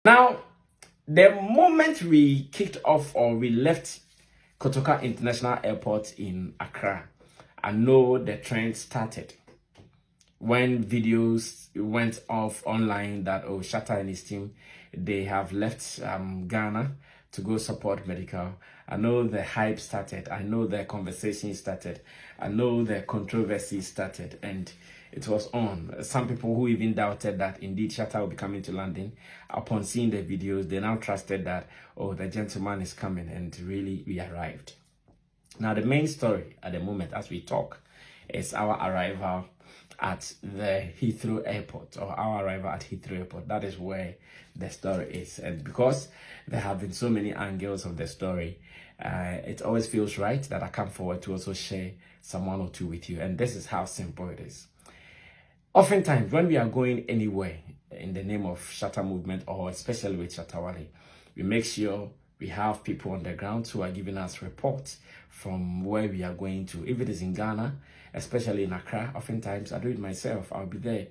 Now, the moment we kicked off or we left Kotoka International Airport in Accra, I know the trend started when videos went off online that, oh, Shatta and his team, they have left Ghana to go support medical. I know the hype started. I know the conversation started. I know the controversy started, and it was on. Some people who even doubted that indeed Shatta will be coming to London, upon seeing the videos, they now trusted that, oh, the gentleman is coming, and really we arrived. Now, the main story at the moment as we talk is our arrival at the Heathrow Airport, or our arrival at Heathrow Airport. That is where the story is. And because there have been so many angles of the story, it always feels right that I come forward to also share some one or two with you. And this is how simple it is. Oftentimes, when we are going anywhere in the name of Shatta movement, or especially with Shatta Wale, we make sure we have people on the ground who are giving us reports from where we are going to. If it is in Ghana, especially in Accra, oftentimes I do it myself. I'll be there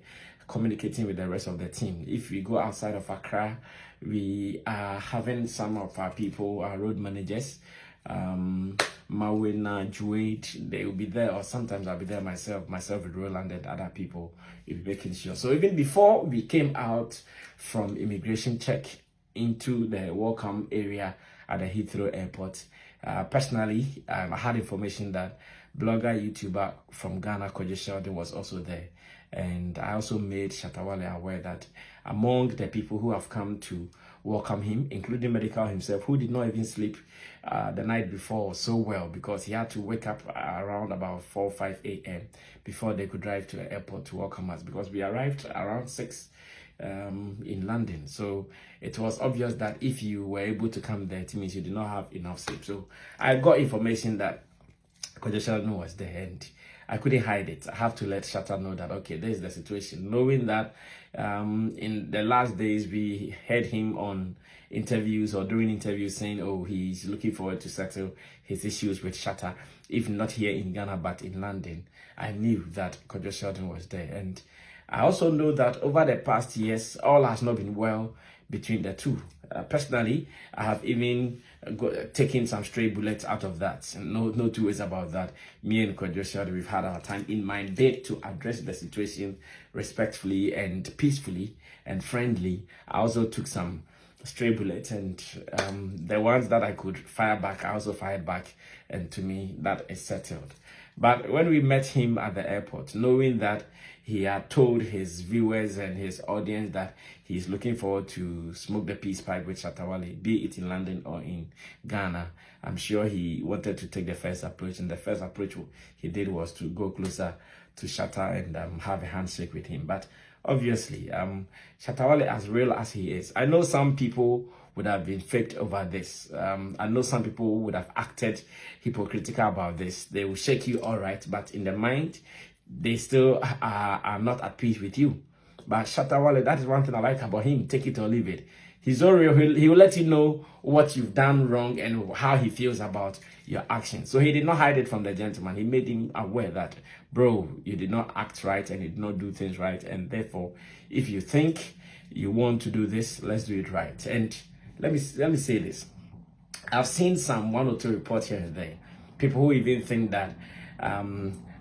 communicating with the rest of the team. If we go outside of Accra, we are having some of our people, our road managers, Mawena, Juade, they will be there, or sometimes I'll be there myself with Roland and other people, making sure. So even before we came out from immigration check into the welcome area at the Heathrow Airport, personally, I had information that blogger, YouTuber from Ghana, Kojo Sheldon, was also there. And I also made Shatta Wale aware that among the people who have come to welcome him, including Medical himself, who did not even sleep the night before so well, because he had to wake up around about 4 or 5 a.m. before they could drive to the airport to welcome us, because we arrived around 6 in London. So it was obvious that if you were able to come there, it means you did not have enough sleep. So I got information that Kojo Sheldon was there, and I couldn't hide it. I have to let Shatta know that, okay, this is the situation. Knowing that in the last days, we heard him on interviews or during interviews saying, oh, he's looking forward to settle his issues with Shatta, if not here in Ghana, but in London. I knew that Kojo Sheldon was there. And I also know that over the past years, all has not been well between the two. Personally, I have even taken some stray bullets out of that. No two ways about that. Me and Kojo Sheldon, we've had our time in mind there to address the situation respectfully and peacefully and friendly. I also took some stray bullets, and the ones that I could fire back, I also fired back, and to me, that is settled. But when we met him at the airport, knowing that he had told his viewers and his audience that he's looking forward to smoke the peace pipe with Shatta Wale, be it in London or in Ghana, I'm sure he wanted to take the first approach. And the first approach he did was to go closer to Shatta and have a handshake with him. But obviously, Shatta Wale, as real as he is, I know some people would have been faked over this. I know some people would have acted hypocritical about this. They will shake you all right, but in their mind, they still are not at peace with you. But Shatta Wale, that is one thing I like about him. Take it or leave it. He's so real. He will let you know what you've done wrong and how he feels about your actions. So he did not hide it from the gentleman. He made him aware that, bro, you did not act right and you did not do things right. And therefore, if you think you want to do this, let's do it right. And let me say this. I've seen some one or two reports here and there. People who even think that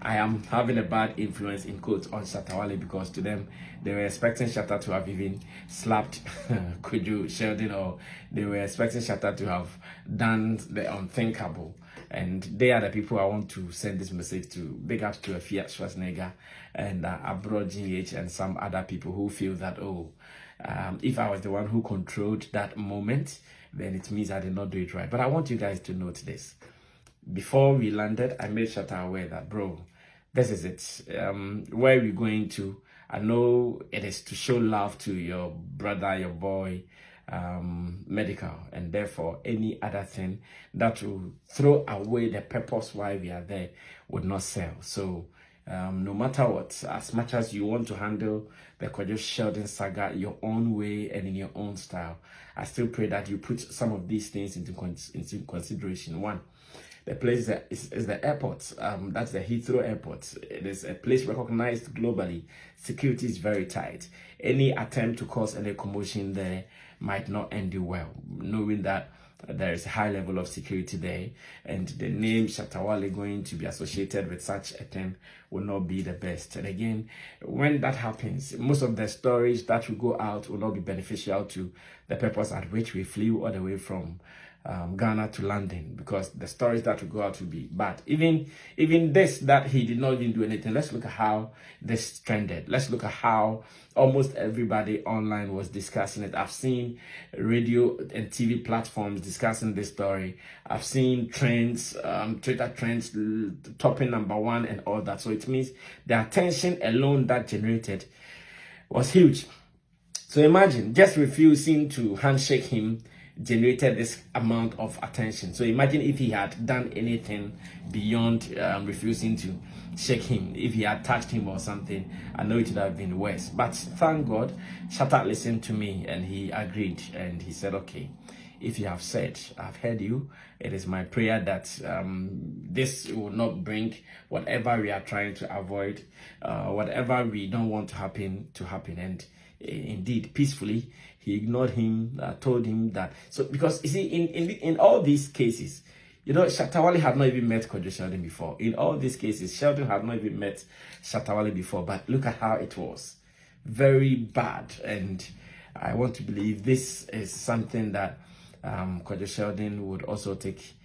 I am having a bad influence, in quotes, on Shatta Wale, because to them, they were expecting Shatta to have even slapped Kojo Sheldon, or they were expecting Shatta to have done the unthinkable. And they are the people I want to send this message to. Big ups to Fiat Schwarzenegger and Abroad GH and some other people who feel that, oh, if I was the one who controlled that moment, then it means I did not do it right. But I want you guys to note this. Before we landed, I made Shatta aware that, bro, this is it. Where we're going to, I know it is to show love to your brother, your boy, Medical, and therefore any other thing that will throw away the purpose why we are there would not sell. So no matter what, as much as you want to handle the Kojo Sheldon saga your own way and in your own style, I still pray that you put some of these things into consideration. One, The place is the airport. That's the Heathrow Airport. It is a place recognized globally. Security is very tight. Any attempt to cause any commotion there might not end you well, knowing that there is a high level of security there, and the name Shatawale going to be associated with such a thing will not be the best. And again, when that happens, most of the stories that will go out will not be beneficial to the purpose at which we flew all the way from Ghana to London, because the stories that will go out will be bad. Even this, that he did not even do anything. Let's look at how this trended. Let's look at how almost everybody online was discussing it. I've seen radio and TV platforms discussing this story. I've seen trends, Twitter trends topping #1 and all that. So it means the attention alone that generated was huge. So imagine just refusing to handshake him generated this amount of attention. So imagine if he had done anything beyond refusing to shake him, if he had touched him or something, I know it would have been worse. But thank God, Shatta listened to me and he agreed, and he said, okay, if you have said, I've heard you, it is my prayer that this will not bring whatever we are trying to avoid, whatever we don't want to happen. And indeed, peacefully, he ignored him, told him that. So, because you see, in all these cases, you know, Shatawale had not even met Kojo Sheldon before. In all these cases, Sheldon had not even met Shatawale before. But look at how it was. Very bad. And I want to believe this is something that Kojo Sheldon would also take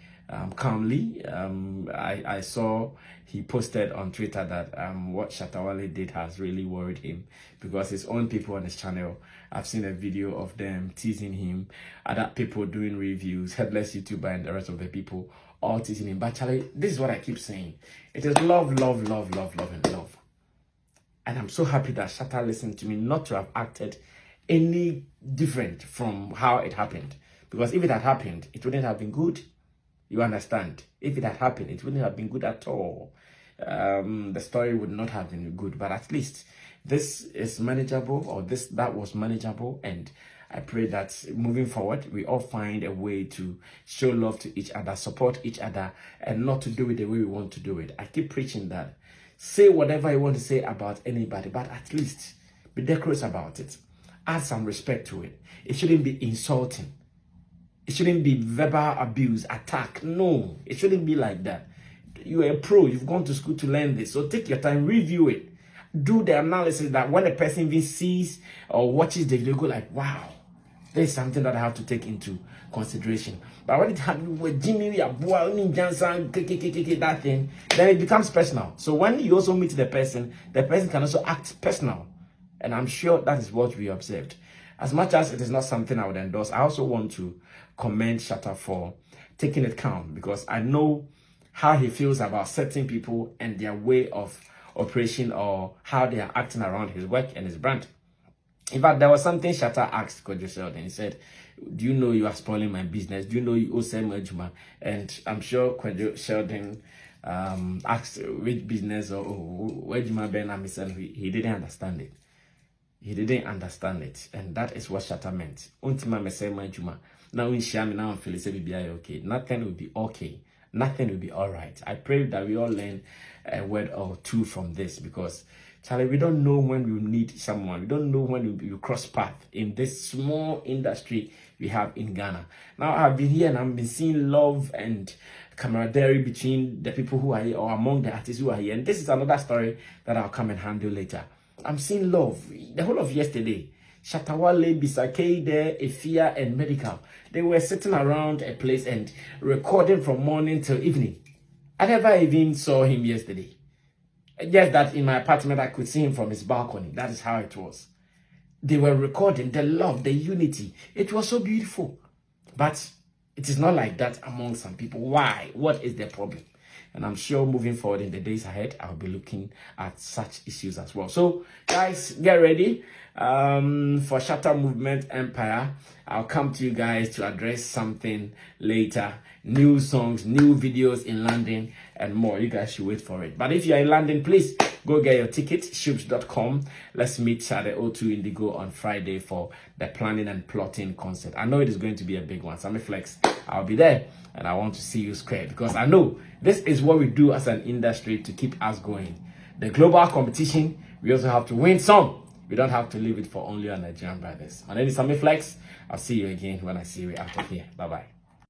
calmly. I saw he posted on Twitter that what Shatawale did has really worried him, because his own people on his channel, I've seen a video of them teasing him, other people doing reviews, headless YouTuber and the rest of the people all teasing him. But Charlie, this is what I keep saying. It is love, love, love, love, love, and love. And I'm so happy that Shatta listened to me, not to have acted any different from how it happened. Because if it had happened, it wouldn't have been good. You understand? If it had happened, it wouldn't have been good at all. The story would not have been good. But at least this is manageable, or that was manageable. And I pray that moving forward, we all find a way to show love to each other, support each other, and not to do it the way we want to do it. I keep preaching that. Say whatever you want to say about anybody, but at least be decorous about it. Add some respect to it. It shouldn't be insulting. It shouldn't be verbal abuse, attack. No, it shouldn't be like that. You are a pro. You've gone to school to learn this. So take your time, review it. Do the analysis that when a person even sees or watches the video, go like, wow, there's something that I have to take into consideration. But when it happens with Jimmy, that thing, then it becomes personal. So when you also meet the person can also act personal. And I'm sure that is what we observed. As much as it is not something I would endorse, I also want to commend Shatta for taking it calm, because I know how he feels about certain people and their way of operation, or how they are acting around his work and his brand. In fact, there was something Shatta asked Kojo Sheldon. He said, do you know you are spoiling my business? Do you know you owe Sammy Ejuma? And I'm sure Kojo Sheldon asked which business or Ejuma Ben Amison. He didn't understand it. He didn't understand it. And that is what Shatta meant. Untima Mesema Juma. Now in Shami, now I'm feeling okay. Nothing will be okay. Nothing will be all right. I pray that we all learn a word or two from this, because Charlie, we don't know when we will need someone. We don't know when we will cross path in this small industry we have in Ghana. Now I've been here and I've been seeing love and camaraderie between the people who are here, or among the artists who are here. And this is another story that I'll come and handle later. I'm seeing love. The whole of yesterday, Shatawale, Bisakade, Efia, and Medical, they were sitting around a place and recording from morning till evening. I never even saw him yesterday. Just that in my apartment, I could see him from his balcony. That is how it was. They were recording the love, the unity. It was so beautiful. But it is not like that among some people. Why? What is the problem? And I'm sure moving forward in the days ahead, I'll be looking at such issues as well. So, guys, get ready for Shatta Movement Empire. I'll come to you guys to address something later. New songs, new videos in London, and more. You guys should wait for it. But if you're in London, please Go get your ticket, shoops.com. Let's meet at the O2 Indigo on Friday for the planning and plotting concert. I know it is going to be a big one. Sammy Flex, I'll be there, and I want to see you square, because I know this is what we do as an industry to keep us going. The global competition, we also have to win some. We don't have to leave it for only our Nigerian brothers. My name is Sammy Flex. I'll see you again when I see you out of here. Bye-bye.